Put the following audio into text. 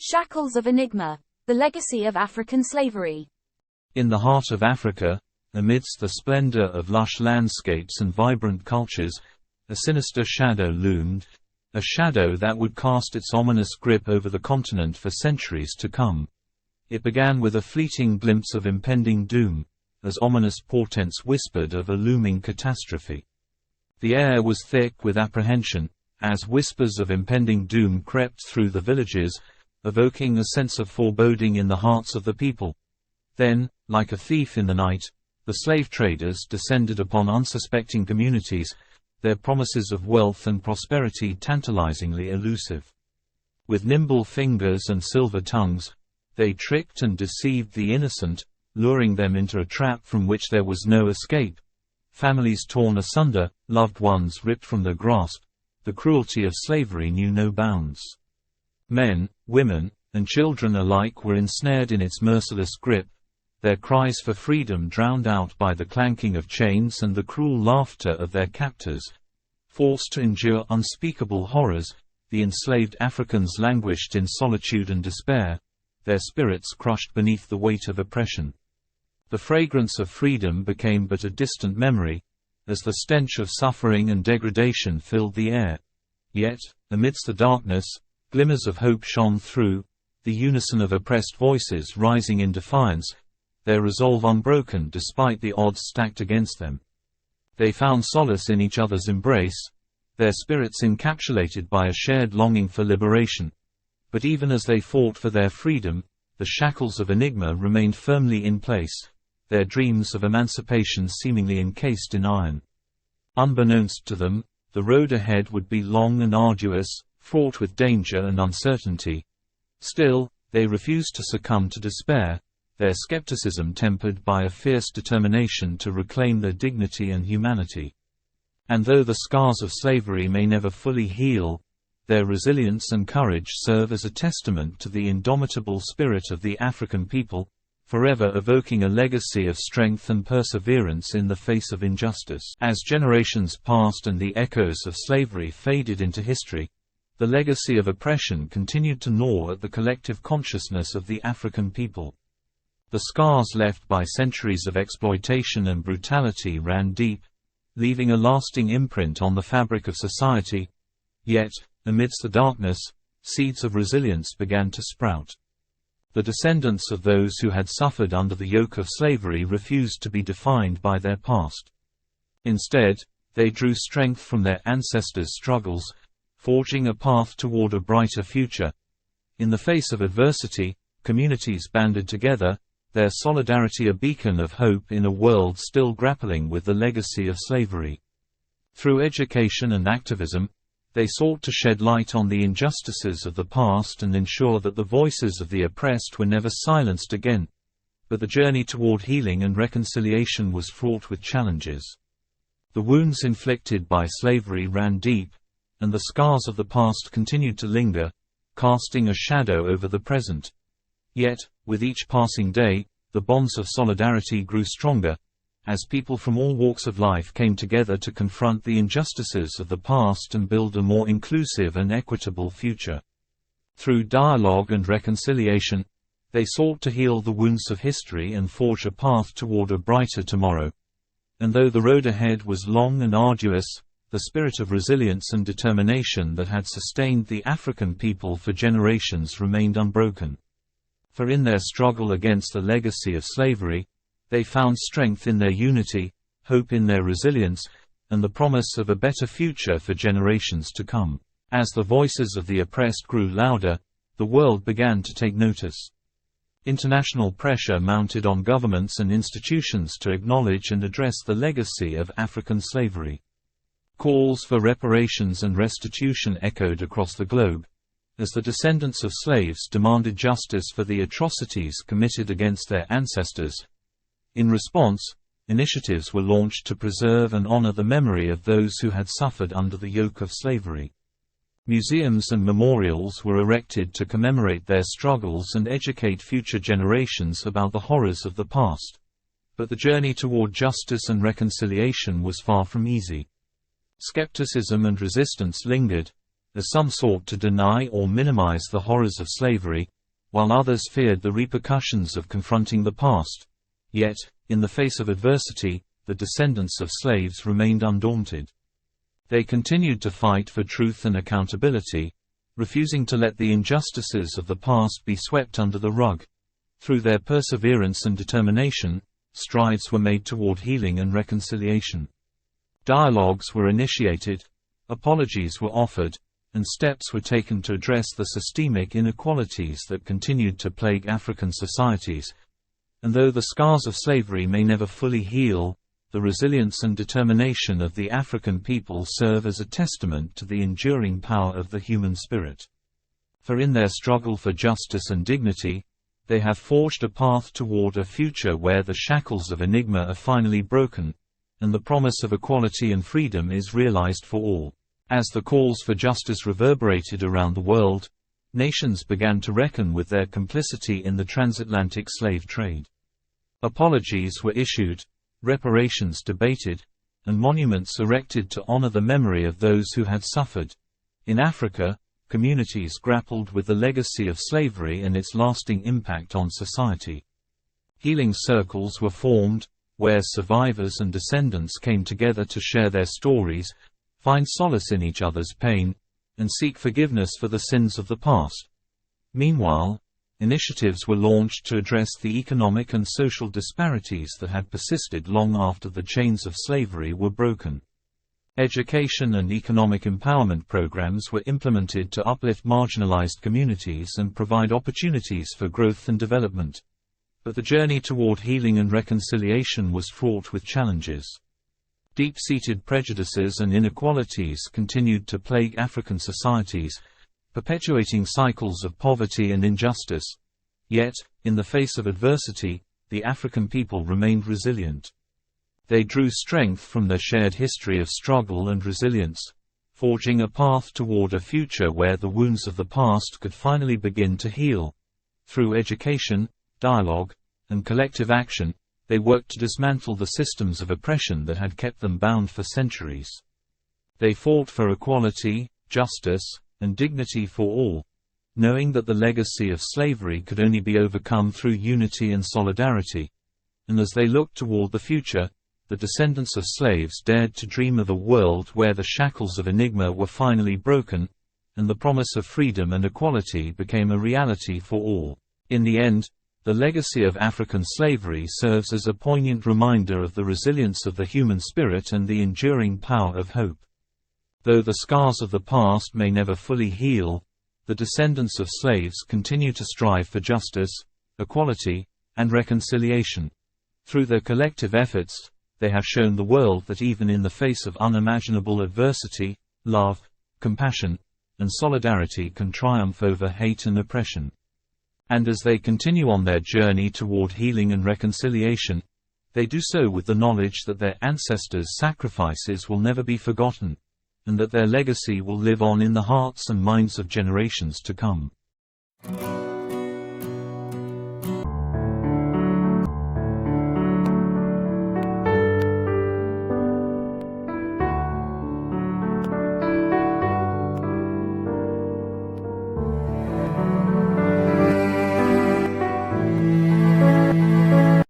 Shackles of Enigma. The legacy of African slavery. In the heart of Africa, amidst the splendor of lush landscapes and vibrant cultures, a sinister shadow loomed, a shadow that would cast its ominous grip over the continent for centuries to come. It began with a fleeting glimpse of impending doom, as ominous portents whispered of a looming catastrophe. The air was thick with apprehension, as whispers of impending doom crept through the villages, evoking a sense of foreboding in the hearts of the people. Then, like a thief in the night, the slave traders descended upon unsuspecting communities, their promises of wealth and prosperity tantalizingly elusive. With nimble fingers and silver tongues, they tricked and deceived the innocent, luring them into a trap from which there was no escape. Families torn asunder, loved ones ripped from their grasp, the cruelty of slavery knew no bounds. Men, women, and children alike were ensnared in its merciless grip, their cries for freedom drowned out by the clanking of chains and the cruel laughter of their captors. Forced to endure unspeakable horrors, the enslaved Africans languished in solitude and despair, their spirits crushed beneath the weight of oppression. The fragrance of freedom became but a distant memory, as the stench of suffering and degradation filled the air. Yet, amidst the darkness, glimmers of hope shone through, the unison of oppressed voices rising in defiance, their resolve unbroken despite the odds stacked against them. They found solace in each other's embrace, their spirits encapsulated by a shared longing for liberation. But even as they fought for their freedom, the shackles of Enigma remained firmly in place, their dreams of emancipation seemingly encased in iron. Unbeknownst to them, the road ahead would be long and arduous, fraught with danger and uncertainty. Still, they refused to succumb to despair, their skepticism tempered by a fierce determination to reclaim their dignity and humanity. And though the scars of slavery may never fully heal, their resilience and courage serve as a testament to the indomitable spirit of the African people, forever evoking a legacy of strength and perseverance in the face of injustice. As generations passed and the echoes of slavery faded into history, the legacy of oppression continued to gnaw at the collective consciousness of the African people. The scars left by centuries of exploitation and brutality ran deep, leaving a lasting imprint on the fabric of society. Yet, amidst the darkness, seeds of resilience began to sprout. The descendants of those who had suffered under the yoke of slavery refused to be defined by their past. Instead, they drew strength from their ancestors' struggles, forging a path toward a brighter future. In the face of adversity, communities banded together, their solidarity a beacon of hope in a world still grappling with the legacy of slavery. Through education and activism, they sought to shed light on the injustices of the past and ensure that the voices of the oppressed were never silenced again. But the journey toward healing and reconciliation was fraught with challenges. The wounds inflicted by slavery ran deep, and the scars of the past continued to linger, casting a shadow over the present. Yet, with each passing day, the bonds of solidarity grew stronger, as people from all walks of life came together to confront the injustices of the past and build a more inclusive and equitable future. Through dialogue and reconciliation, they sought to heal the wounds of history and forge a path toward a brighter tomorrow. And though the road ahead was long and arduous, the spirit of resilience and determination that had sustained the African people for generations remained unbroken. For in their struggle against the legacy of slavery, they found strength in their unity, hope in their resilience, and the promise of a better future for generations to come. As the voices of the oppressed grew louder, the world began to take notice. International pressure mounted on governments and institutions to acknowledge and address the legacy of African slavery. Calls for reparations and restitution echoed across the globe, as the descendants of slaves demanded justice for the atrocities committed against their ancestors. In response, initiatives were launched to preserve and honor the memory of those who had suffered under the yoke of slavery. Museums and memorials were erected to commemorate their struggles and educate future generations about the horrors of the past. But the journey toward justice and reconciliation was far from easy. Skepticism and resistance lingered, as some sought to deny or minimize the horrors of slavery, while others feared the repercussions of confronting the past. Yet, in the face of adversity, the descendants of slaves remained undaunted. They continued to fight for truth and accountability, refusing to let the injustices of the past be swept under the rug. Through their perseverance and determination, strides were made toward healing and reconciliation. Dialogues were initiated, apologies were offered, and steps were taken to address the systemic inequalities that continued to plague African societies. And though the scars of slavery may never fully heal, the resilience and determination of the African people serve as a testament to the enduring power of the human spirit. For in their struggle for justice and dignity, they have forged a path toward a future where the shackles of enigma are finally broken, and the promise of equality and freedom is realized for all. As the calls for justice reverberated around the world, nations began to reckon with their complicity in the transatlantic slave trade. Apologies were issued, reparations debated, and monuments erected to honor the memory of those who had suffered. In Africa, communities grappled with the legacy of slavery and its lasting impact on society. Healing circles were formed, where survivors and descendants came together to share their stories, find solace in each other's pain, and seek forgiveness for the sins of the past. Meanwhile, initiatives were launched to address the economic and social disparities that had persisted long after the chains of slavery were broken. Education and economic empowerment programs were implemented to uplift marginalized communities and provide opportunities for growth and development. But the journey toward healing and reconciliation was fraught with challenges. Deep-seated prejudices and inequalities continued to plague African societies, perpetuating cycles of poverty and injustice. Yet, in the face of adversity, the African people remained resilient. They drew strength from their shared history of struggle and resilience, forging a path toward a future where the wounds of the past could finally begin to heal. Through education, dialogue, and collective action, they worked to dismantle the systems of oppression that had kept them bound for centuries. They fought for equality, justice, and dignity for all, knowing that the legacy of slavery could only be overcome through unity and solidarity. And as they looked toward the future, the descendants of slaves dared to dream of a world where the shackles of enigma were finally broken, and the promise of freedom and equality became a reality for all. In the end, the legacy of African slavery serves as a poignant reminder of the resilience of the human spirit and the enduring power of hope. Though the scars of the past may never fully heal, the descendants of slaves continue to strive for justice, equality, and reconciliation. Through their collective efforts, they have shown the world that even in the face of unimaginable adversity, love, compassion, and solidarity can triumph over hate and oppression. And as they continue on their journey toward healing and reconciliation, they do so with the knowledge that their ancestors' sacrifices will never be forgotten, and that their legacy will live on in the hearts and minds of generations to come.